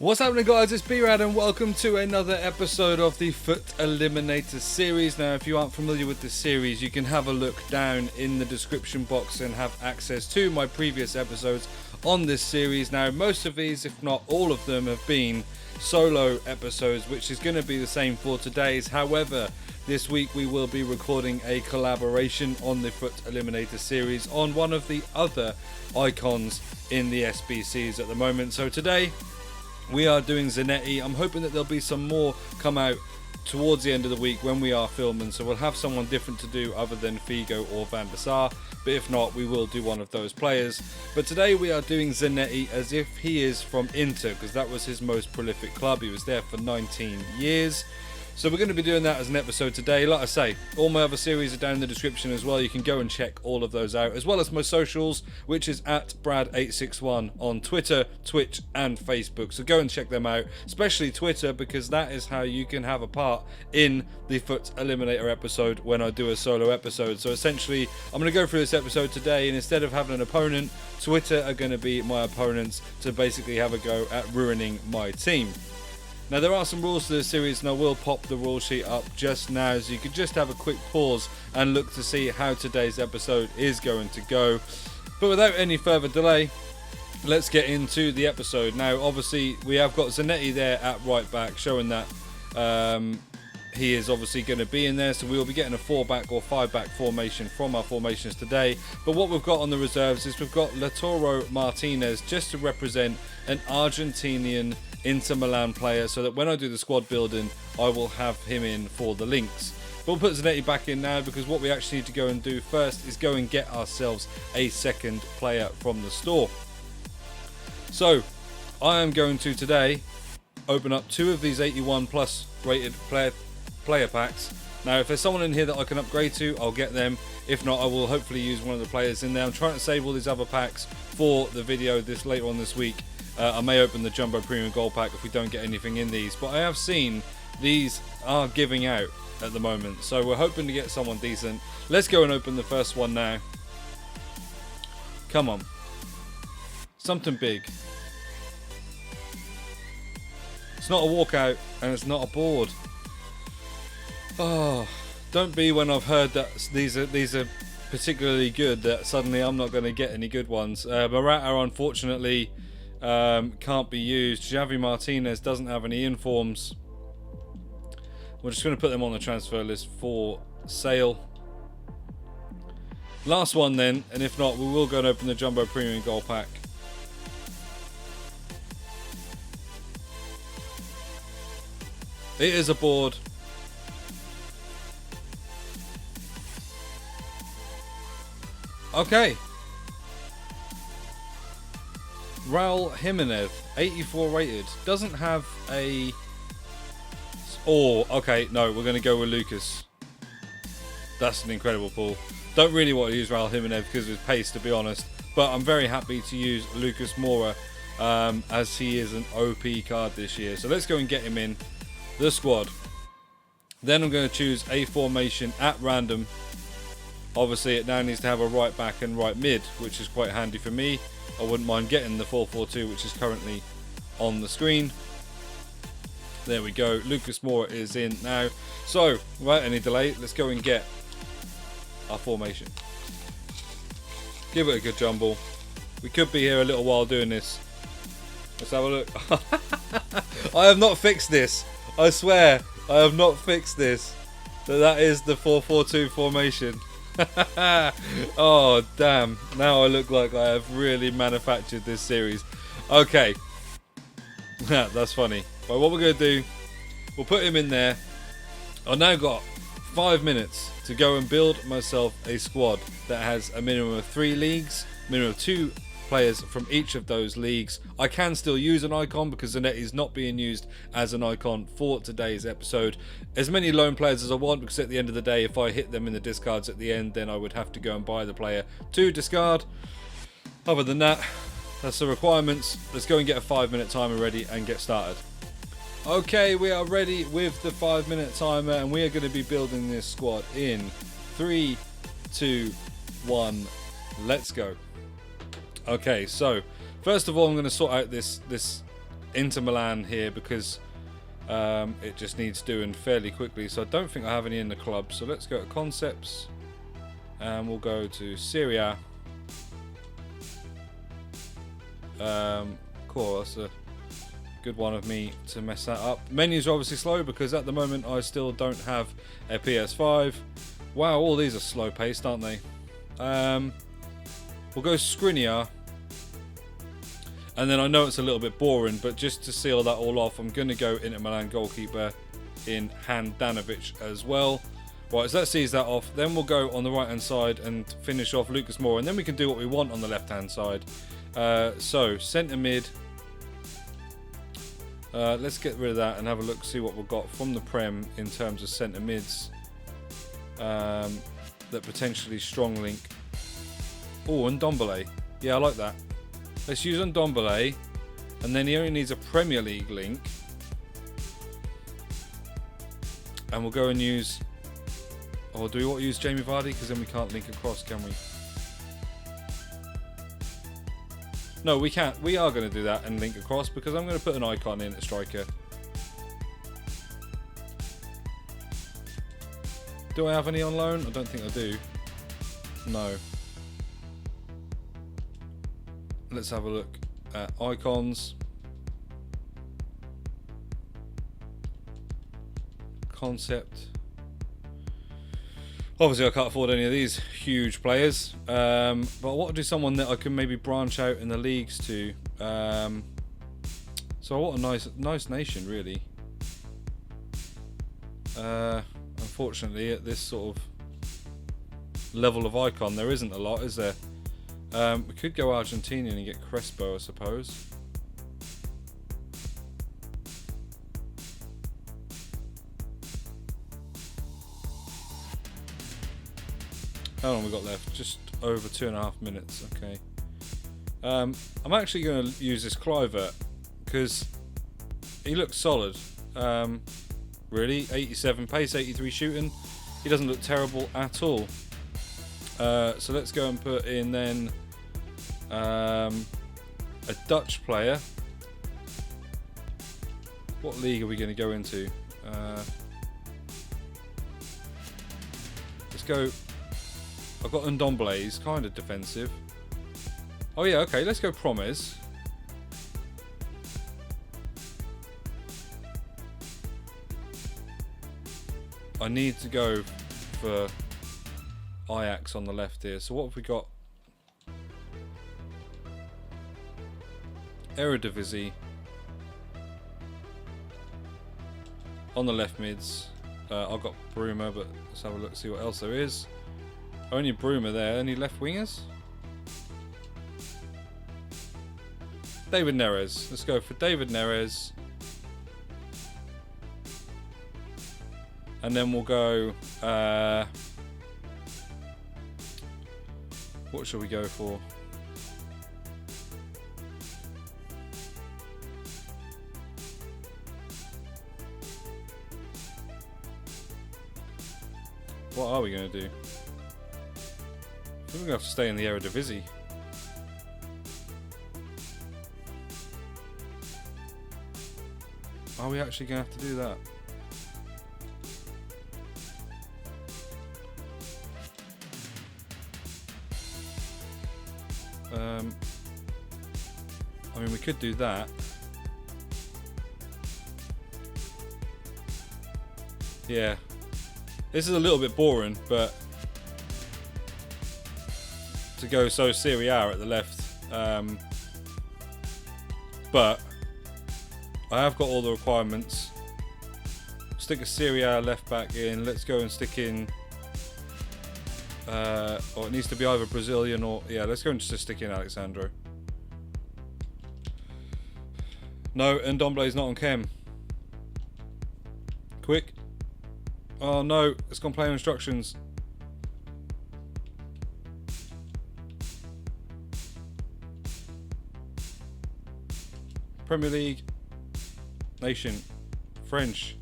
What's happening, guys? It's B-RAD and welcome to another episode of the FUT Eliminator series. Now, if you aren't familiar with this series, you can have a look down in the description box and have access to my previous episodes on this series. Now, most of these, if not all of them, have been solo episodes, which is going to be the same for today's. However, this week we will be recording a collaboration on the FUT Eliminator series on one of the other icons in the SBCs at the moment. So today we are doing Zanetti. I'm hoping that there'll be some more come out towards the end of the week when we are filming, so we'll have someone different to do other than Figo or Van der Sar, but if not, we will do one of those players. But today we are doing Zanetti as if he is from Inter, because that was his most prolific club. He was there for 19 years. So we're going to be doing that as an episode today. Like I say, all my other series are down in the description as well. You can go and check all of those out, as well as my socials, which is at Brad861 on Twitter, Twitch and Facebook. So go and check them out, especially Twitter, because that is how you can have a part in the FUT Eliminator episode when I do a solo episode. So essentially, I'm going to go through this episode today, and instead of having an opponent, Twitter are going to be my opponents to basically have a go at ruining my team. Now, there are some rules to this series, and I will pop the rule sheet up just now, so you can just have a quick pause and look to see how today's episode is going to go. But without any further delay, let's get into the episode. Now, obviously, we have got Zanetti there at right back, showing that he is obviously going to be in there, so we will be getting a 4-back or 5-back formation from our formations today. But what we've got on the reserves is we've got Lautaro Martinez, just to represent an Argentinian Inter Milan player, so that when I do the squad building, I will have him in for the links. But we'll put Zanetti back in now, because what we actually need to go and do first is go and get ourselves a second player from the store. So I am going to today open up 2 of these 81 plus rated player packs. Now, if there's someone in here that I can upgrade to, I'll get them. If not, I will hopefully use one of the players in there. I'm trying to save all these other packs for the video this later on this week. I may open the Jumbo Premium Gold Pack if we don't get anything in these, but I have seen these are giving out at the moment, so we're hoping to get someone decent. Let's go and open the first one now. Come on. Something big. It's not a walkout, and it's not a board. Oh, don't be when I've heard that these are particularly good that suddenly I'm not going to get any good ones. Morata, unfortunately, can't be used. Javi Martinez doesn't have any informs. We're just going to put them on the transfer list for sale. Last one then, and if not, we will go and open the Jumbo Premium Gold Pack. It is a board. Okay. Raul Jimenez, 84 rated, doesn't have a... Oh, okay, no, we're going to go with Lucas. That's an incredible pull. Don't really want to use Raul Jimenez because of his pace, to be honest, but I'm very happy to use Lucas Moura as he is an OP card this year. So let's go and get him in the squad. Then I'm going to choose a formation at random. Obviously, it now needs to have a right back and right mid, which is quite handy for me. I wouldn't mind getting the 4-4-2, which is currently on the screen. There we go. Lucas Moura is in now. So, without any delay, let's go and get our formation. Give it a good jumble. We could be here a little while doing this. Let's have a look. I have not fixed this. I swear, I have not fixed this. That is the 4-4-2 formation. Oh damn, now I look like I have really manufactured this series. Okay. That's funny. But what we're going to do, we'll put him in there. I've now got 5 minutes to go and build myself a squad that has a minimum of 3 leagues, minimum of 2 players from each of those leagues. I can still use an icon because Zanetti is not being used as an icon for today's episode. As many loan players as I want, because at the end of the day, if I hit them in the discards at the end, then I would have to go and buy the player to discard. Other than that, that's the requirements. Let's go and get a 5-minute timer ready and get started. Okay, we are ready with the 5-minute timer, and we are going to be building this squad in 3, 2, 1, let's go. Okay, so first of all, I'm going to sort out this Inter Milan here because it just needs doing fairly quickly. So I don't think I have any in the club. So let's go to concepts and we'll go to Serie A. Cool, that's a good one of me to mess that up. Menus are obviously slow because at the moment I still don't have a PS5. Wow, all these are slow paced, aren't they? We'll go Skriniar. And then I know it's a little bit boring, but just to seal that all off, I'm going to go Inter Milan goalkeeper in Handanovic as well. Right, so let's seize that off. Then we'll go on the right hand side and finish off Lucas Moura, and then we can do what we want on the left hand side. So centre mid. Let's get rid of that and have a look, see what we've got from the Prem in terms of centre mids. That potentially strong link. Oh, and Ndombele. Yeah, I like that. Let's use Ndombele, and then he only needs a Premier League link. And we'll go and use... Or do we want to use Jamie Vardy? Because then we can't link across, can we? No, we can't. We are going to do that and link across because I'm going to put an icon in at striker. Do I have any on loan? I don't think I do. No. Let's have a look at icons. Concept. Obviously I can't afford any of these huge players, but I want to do someone that I can maybe branch out in the leagues to. So I want a nice nation, really. Unfortunately, at this sort of level of icon, there isn't a lot, is there? We could go Argentinian and get Crespo, I suppose. How long we got left? Just over 2.5 minutes. Okay. I'm actually going to use this Kluivert because he looks solid. Really, 87 pace, 83 shooting. He doesn't look terrible at all. So let's go and put in then a Dutch player. What league are we going to go into? Let's go. I've got Ndombele, he's kind of defensive. Oh yeah, okay, let's go Promes. I need to go for Ajax on the left here. So what have we got? Eredivisie. On the left mids. I've got Bruma, but let's have a look, see what else there is. Only Bruma there. Any left wingers? David Neres. Let's go for David Neres. And then we'll go... what shall we go for? What are we going to do? We're going to have to stay in the Eredivisie. Are we actually going to have to do that? I mean, we could do that. Yeah. This is a little bit boring, but to go so Serie A at the left. But I have got all the requirements. Stick a Serie A left back in. Let's go and stick in. Or it needs to be either Brazilian or... Yeah, let's go and just stick in Alexandro. No, Ndombele's not on chem. Quick. Oh no, it's gone player instructions. Premier League. Nation. French.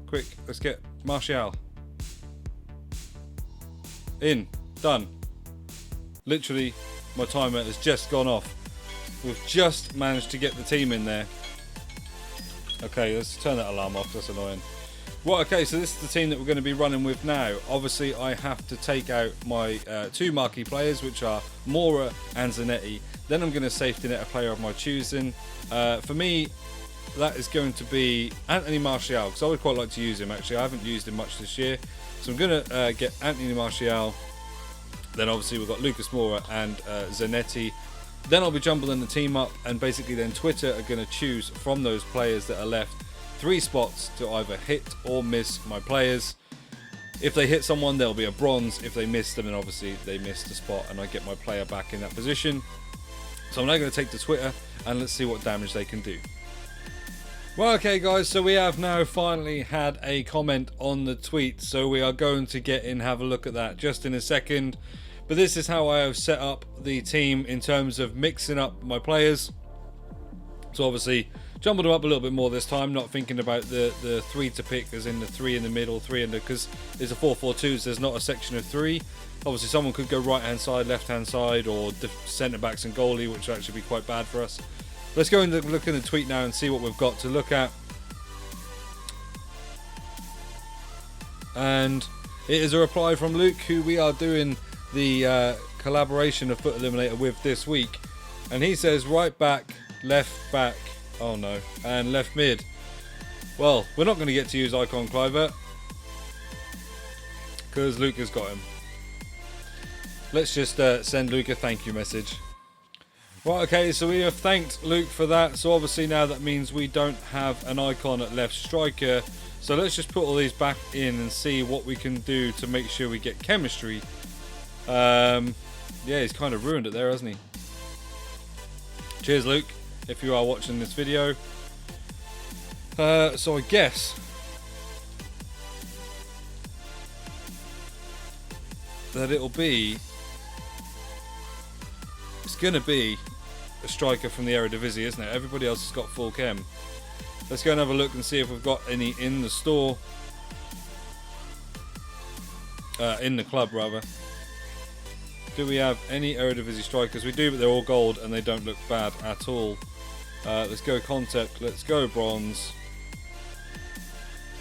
Quick, let's get Martial. In. Done. Literally, my timer has just gone off. We've just managed to get the team in there. Okay, let's turn that alarm off. That's annoying. Right, okay, so this is the team that we're going to be running with now. Obviously, I have to take out my two marquee players, which are Mora and Zanetti. Then I'm going to safety net a player of my choosing. For me, that is going to be Anthony Martial, because I would quite like to use him, actually. I haven't used him much this year. So I'm going to get Anthony Martial. Then obviously we've got Lucas Moura and Zanetti. Then I'll be jumbling the team up, and basically then Twitter are going to choose from those players that are left 3 spots to either hit or miss my players. If they hit someone, there'll be a bronze. If they miss them, then obviously they missed the spot and I get my player back in that position. So I'm now going to take to Twitter and let's see what damage they can do. Well, okay guys, so we have now finally had a comment on the tweet, so we are going to get in, have a look at that just in a second. But this is how I have set up the team in terms of mixing up my players. So obviously jumbled them up a little bit more this time, not thinking about the 3 to pick, as in the 3 in the middle, 3 in the, because it's a 4-4-2, so there's not a section of 3. Obviously someone could go right hand side, left hand side, or centre backs and goalie, which would actually be quite bad for us. Let's go and look in the tweet now and see what we've got to look at. And it is a reply from Luke, who we are doing the collaboration of FUT Eliminator with this week. And he says right back, left back, oh no, and left mid. Well, we're not going to get to use Icon Cliver because Luke has got him. Let's just send Luke a thank you message. Right, okay, so we have thanked Luke for that. So obviously now that means we don't have an icon at left striker. So let's just put all these back in and see what we can do to make sure we get chemistry. Yeah, he's kind of ruined it there, hasn't he? Cheers, Luke, if you are watching this video. So I guess that it's going to be a striker from the Eredivisie, isn't it? Everybody else has got full chem. Let's go and have a look and see if we've got any in the store. In the club, rather. Do we have any Eredivisie strikers? We do, but they're all gold and they don't look bad at all. Let's go concept. Let's go bronze.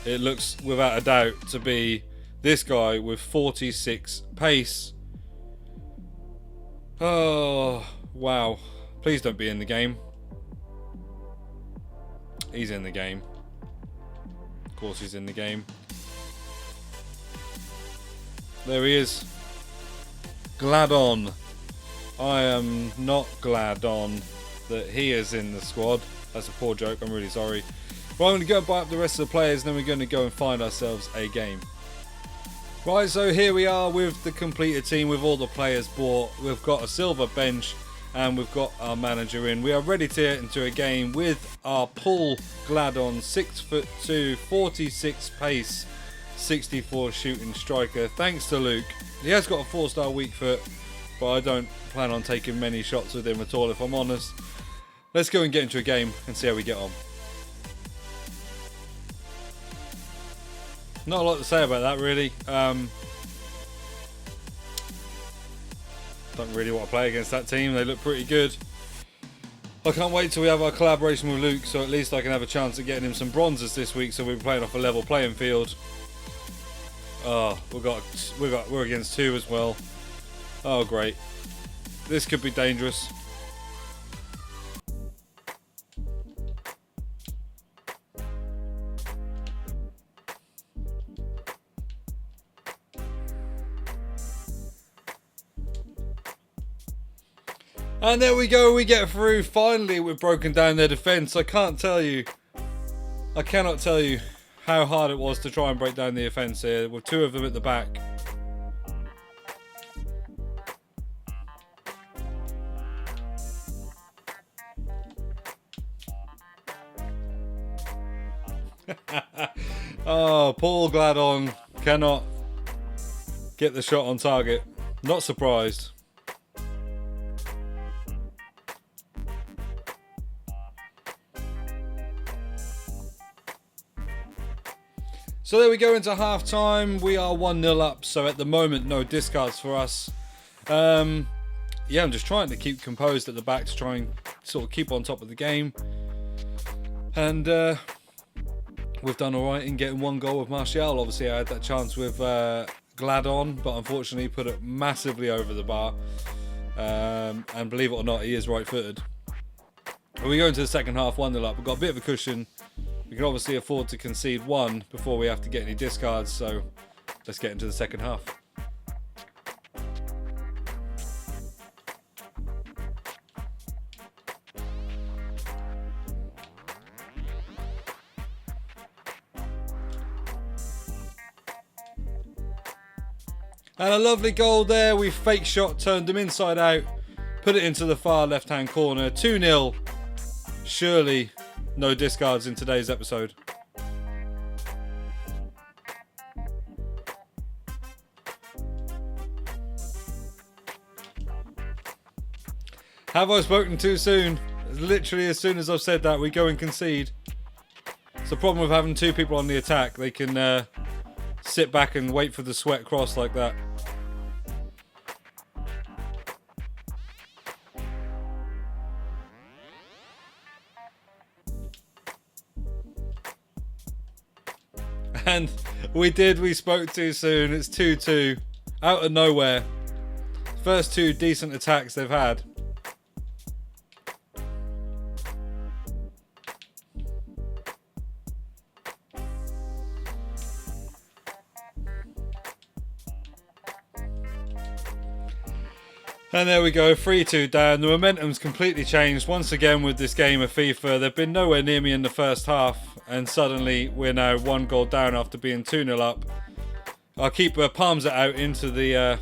It looks without a doubt to be this guy with 46 pace. Oh, wow. Please don't be in the game. He's in the game. Of course he's in the game. There he is. Glad on. I am not glad on that he is in the squad. That's a poor joke, I'm really sorry. Well, I'm going to go and buy up the rest of the players and then we're going to go and find ourselves a game. Right, so here we are with the completed team with all the players bought. We've got a silver bench and we've got our manager in. We are ready to get into a game with our Paul Gladon, 6'2", 46 pace, 64 shooting striker. Thanks to Luke. He has got a 4-star weak foot, but I don't plan on taking many shots with him at all, if I'm honest. Let's go and get into a game and see how we get on. Not a lot to say about that, really. Don't really want to play against that team. They look pretty good. I can't wait till we have our collaboration with Luke, so at least I can have a chance at getting him some bronzes this week, so we're playing off a level playing field. Oh, we're against 2 as well. Oh, great. This could be dangerous. And there we go, we get through. Finally, we've broken down their defence. I cannot tell you how hard it was to try and break down the defence here, with 2 of them at the back. Oh, Paul Gladon cannot get the shot on target. Not surprised. So there we go into half time. We are 1-0 up, so at the moment no discards for us. yeah, I'm just trying to keep composed at the back to try and sort of keep on top of the game. And we've done all right in getting one goal with Martial. Obviously, I had that chance with Gladon, but unfortunately put it massively over the bar. And believe it or not, he is right-footed. We go into the second half 1-0 up. We've got a bit of a cushion. We can obviously afford to concede one before we have to get any discards. So let's get into the second half. And a lovely goal there. We fake shot, turned them inside out, put it into the far left-hand corner. 2-0. Surely no discards in today's episode. Have I spoken too soon? Literally as soon as I've said that, we go and concede. It's the problem with having two people on the attack. They can sit back and wait for the sweat cross like that. And we spoke too soon. It's 2-2. Out of nowhere. First two decent attacks they've had. And there we go, 3-2 down. The momentum's completely changed once again with this game of FIFA. They've been nowhere near me in the first half, and suddenly we're now 1 goal down after being 2-0 up. Our keeper palms it out into the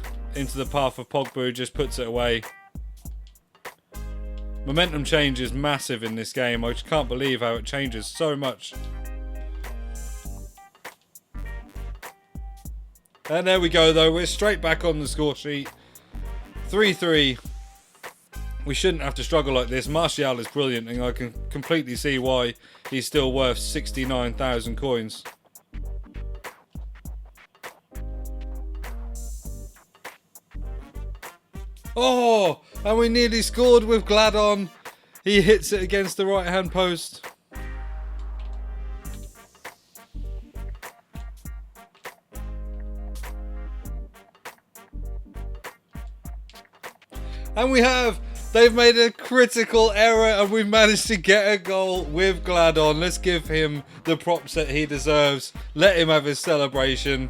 path of Pogba, who just puts it away. Momentum change is massive in this game. I just can't believe how it changes so much. And there we go though, we're straight back on the score sheet. 3-3. We shouldn't have to struggle like this. Martial is brilliant, and I can completely see why he's still worth 69,000 coins. Oh, and we nearly scored with Gladon. He hits it against the right-hand post. And they've made a critical error and we've managed to get a goal with Gladon. Let's give him the props that he deserves. Let him have his celebration.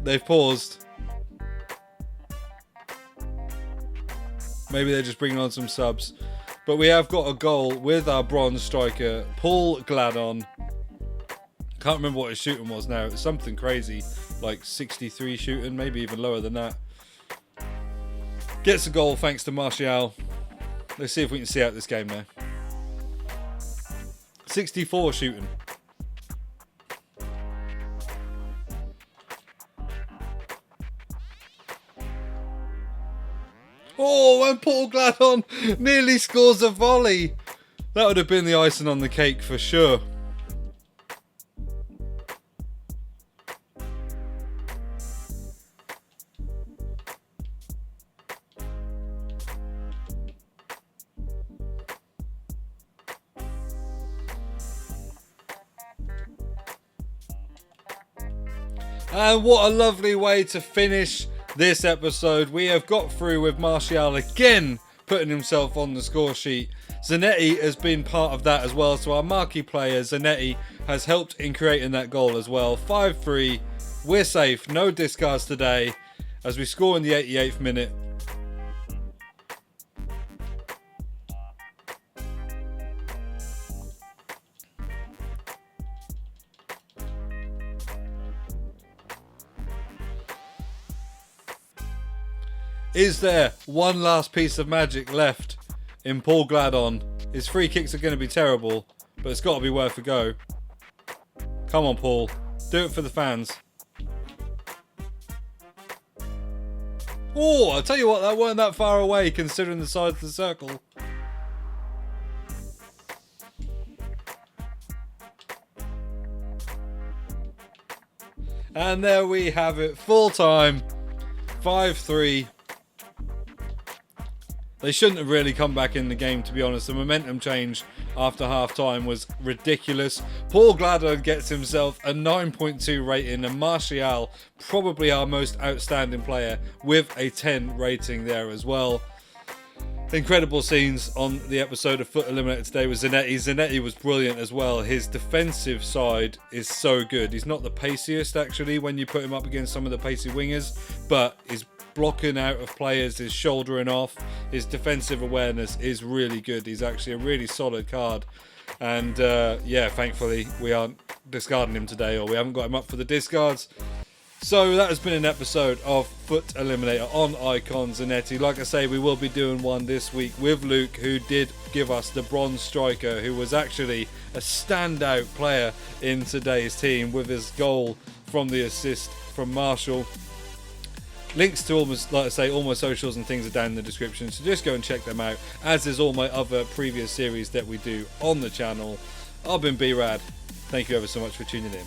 They've paused. Maybe they're just bringing on some subs. But we have got a goal with our bronze striker, Paul Gladon. Can't remember what his shooting was now. It's something crazy, like 63 shooting, maybe even lower than that. Gets a goal thanks to Martial. Let's see if we can see out this game now. 64 shooting. Oh, and Paul Gladon nearly scores a volley. That would have been the icing on the cake for sure. And what a lovely way to finish this episode. We have got through with Martial again putting himself on the score sheet. Zanetti has been part of that as well. So our marquee player, Zanetti, has helped in creating that goal as well. 5-3. We're safe. No discards today as we score in the 88th minute. Is there one last piece of magic left in Paul Gladon? His free kicks are going to be terrible, but it's got to be worth a go. Come on, Paul. Do it for the fans. Oh, I'll tell you what, that weren't that far away considering the size of the circle. And there we have it, full time, 5-3. They shouldn't have really come back in the game, to be honest. The momentum change after half-time was ridiculous. Paul Gladder gets himself a 9.2 rating, and Martial, probably our most outstanding player, with a 10 rating there as well. Incredible scenes on the episode of FUT Eliminator today with Zanetti. Zanetti was brilliant as well. His defensive side is so good. He's not the paciest, actually, when you put him up against some of the pacey wingers, but his blocking out of players, his shouldering off, his defensive awareness is really good. He's actually a really solid card. And yeah, thankfully, we aren't discarding him today, or we haven't got him up for the discards. So that has been an episode of FUT Eliminator on ICON Zanetti. Like I say, we will be doing one this week with Luke, who did give us the bronze striker, who was actually a standout player in today's team with his goal from the assist from Marshall. Links to almost, like I say, all my socials and things are down in the description, so just go and check them out, as is all my other previous series that we do on the channel. I've been B-RAD. Thank you ever so much for tuning in.